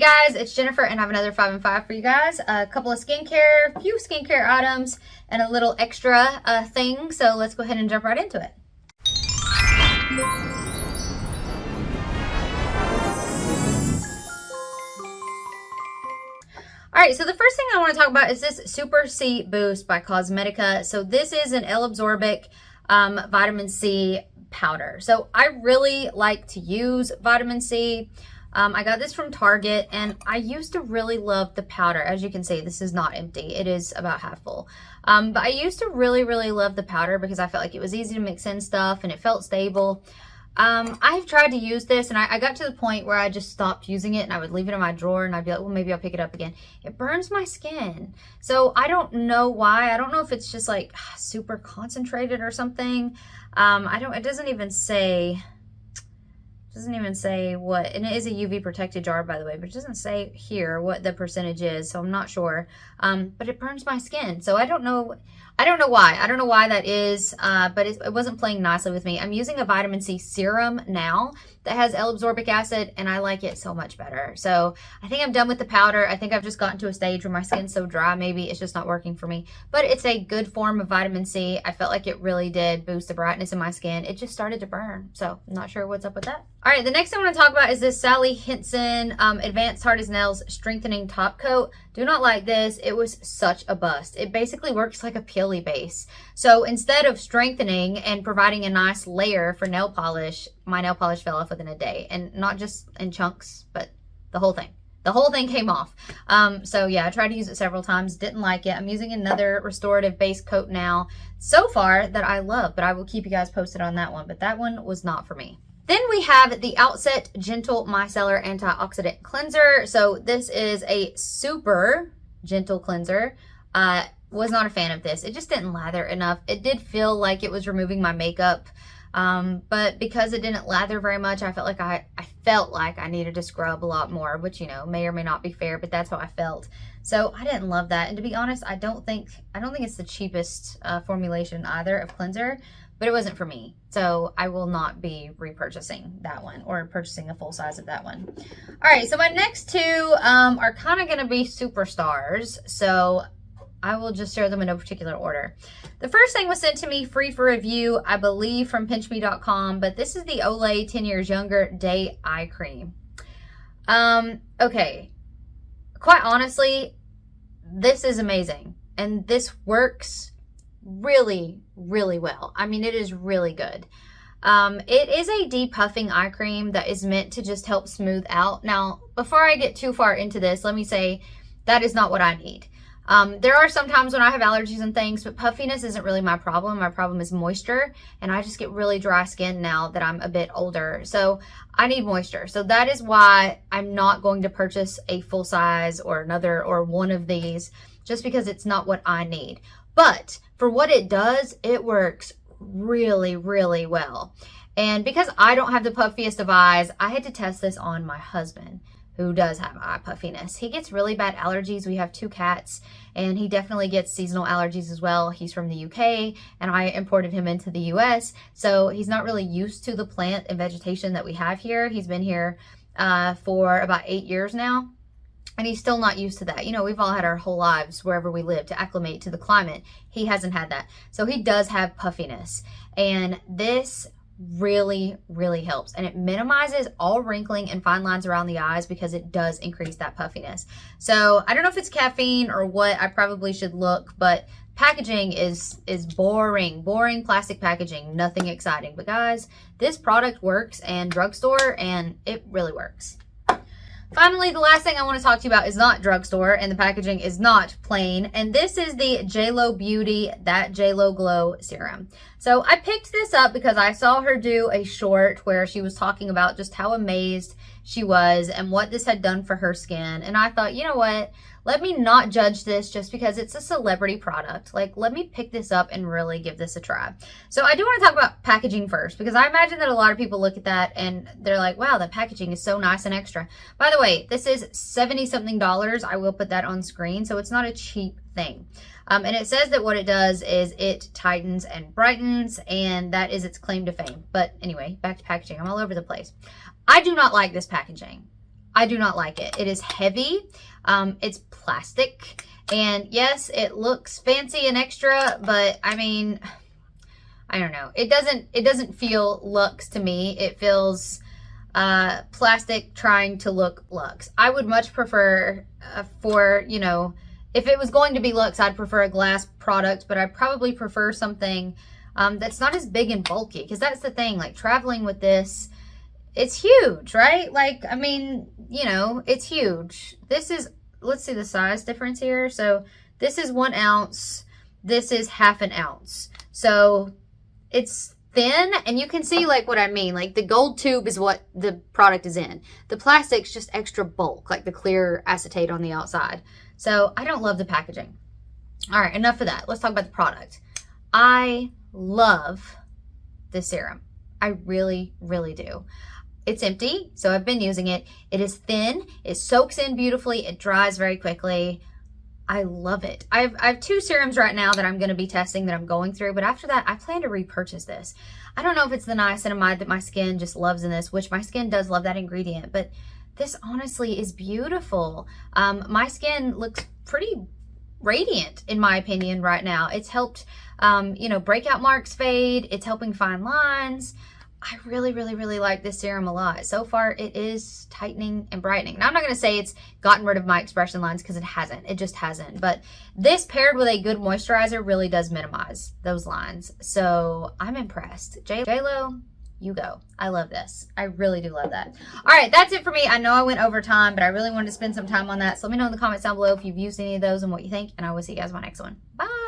Hey guys, it's Jennifer and I have another 5 and 5 for you guys. A couple of skincare, few skincare items, and a little extra thing. So let's go ahead and jump right into it. Alright, so the first thing I want to talk about is this Super C Boost by Cosmedica. So this is an L-absorbic vitamin C powder. So I really like to use vitamin C. I got this from Target and I used to really love the powder. As you can see, this is not empty. It is about half full. But I used to really love the powder because I felt like it was easy to mix in stuff and it felt stable. I've tried to use this and I got to the point where I just stopped using it and I would leave it in my drawer and I'd be like, well, maybe I'll pick it up again. It burns my skin. So I don't know why. I don't know if it's just like super concentrated or something. It doesn't even say what, and it is a UV protected jar, by the way, but it doesn't say here what the percentage is, so I'm not sure. But it burns my skin, so I don't know why. I don't know why that is, but it wasn't playing nicely with me. I'm using a vitamin C serum now that has L-absorbic acid, and I like it so much better. So I think I'm done with the powder. I think I've just gotten to a stage where my skin's so dry, maybe it's just not working for me. But it's a good form of vitamin C. I felt like it really did boost the brightness in my skin. It just started to burn, so I'm not sure what's up with that. All right, the next thing I want to talk about is this Sally Hansen Advanced Hard as Nails Strengthening Top Coat. Do not like this. It was such a bust. It basically works like a peely base. So instead of strengthening and providing a nice layer for nail polish, my nail polish fell off within a day. And not just in chunks, but the whole thing. The whole thing came off. So yeah, I tried to use it several times. Didn't like it. I'm using another restorative base coat now so far that I love, but I will keep you guys posted on that one. But that one was not for me. Then we have the Outset Gentle Micellar Antioxidant Cleanser. So this is a super gentle cleanser. Was not a fan of this. It just didn't lather enough. It did feel like it was removing my makeup. But because it didn't lather very much, I felt like I needed to scrub a lot more, which, you know, may or may not be fair, but that's how I felt. So I didn't love that. And to be honest, I don't think it's the cheapest formulation either of cleanser, but it wasn't for me. So I will not be repurchasing that one or purchasing a full size of that one. All right, so my next two are kind of going to be superstars. So I will just share them in no particular order. The first thing was sent to me free for review, I believe from PINCHme.com, but this is the Olay 10 Years Younger Day Eye Cream. Okay, quite honestly, this is amazing. And this works really well. I mean, it is really good. It is a depuffing eye cream that is meant to just help smooth out. Now, before I get too far into this, let me say that is not what I need. There are some times when I have allergies and things, but puffiness isn't really my problem. My problem is moisture, and I just get really dry skin now that I'm a bit older. So I need moisture. So that is why I'm not going to purchase a full size or another or one of these, just because it's not what I need. But for what it does, it works really well. And because I don't have the puffiest of eyes, I had to test this on my husband, who does have eye puffiness. He gets really bad allergies. We have 2 cats, and he definitely gets seasonal allergies as well. He's from the UK, and I imported him into the US, so he's not really used to the plant and vegetation that we have here. He's been here for about 8 years now, and he's still not used to that. You know, we've all had our whole lives wherever we live to acclimate to the climate. He hasn't had that. So he does have puffiness, and this really helps, and it minimizes all wrinkling and fine lines around the eyes because it does increase that puffiness. So I don't know if it's caffeine or what. I probably should look, but packaging is boring plastic packaging, nothing exciting. But guys, this product works, and drugstore, and it really works. Finally, the last thing I want to talk to you about is not drugstore, and the packaging is not plain, and this is the JLo Beauty That JLo Glow Serum. So I picked this up because I saw her do a short where she was talking about just how amazed she was and what this had done for her skin, and I thought, you know what? Let me not judge this just because it's a celebrity product. Like, let me pick this up and really give this a try. So I do want to talk about packaging first, because I imagine that a lot of people look at that and they're like, wow, that packaging is so nice and extra. By the way, this is $70-something. I will put that on screen, so it's not a cheap thing. And it says that what it does is it tightens and brightens, and that is its claim to fame. But anyway, back to packaging. I'm all over the place. I do not like this packaging. I do not like it. It is heavy. It's plastic. And yes, it looks fancy and extra, but I mean, I don't know. It doesn't feel luxe to me. It feels plastic trying to look luxe. I would much prefer for, you know, if it was going to be luxe, I'd prefer a glass product, but I'd probably prefer something that's not as big and bulky, because that's the thing, like traveling with this, it's huge, right? Like, I mean, you know, it's huge. This is, let's see the size difference here. So this is 1 ounce. This is 1/2 ounce. So it's thin, and you can see like what I mean. Like the gold tube is what the product is in. The plastic's just extra bulk, like the clear acetate on the outside. So I don't love the packaging. All right, enough of that. Let's talk about the product. I love this serum. I really, really do. It's empty, so I've been using it. It is thin. It soaks in beautifully. It dries very quickly. I love it. I have 2 serums right now that I'm going to be testing, that I'm going through, but after that, I plan to repurchase this. I don't know if it's the niacinamide that my skin just loves in this, which my skin does love that ingredient, but this honestly is beautiful. My skin looks pretty radiant, in my opinion, right now. It's helped, you know, breakout marks fade. It's helping fine lines. I really, really, really like this serum a lot. So far, it is tightening and brightening. Now, I'm not going to say it's gotten rid of my expression lines, because it hasn't. It just hasn't. But this paired with a good moisturizer really does minimize those lines. So I'm impressed. J-Lo, you go. I love this. I really do love that. All right, that's it for me. I know I went over time, but I really wanted to spend some time on that. So let me know in the comments down below if you've used any of those and what you think. And I will see you guys in my next one. Bye.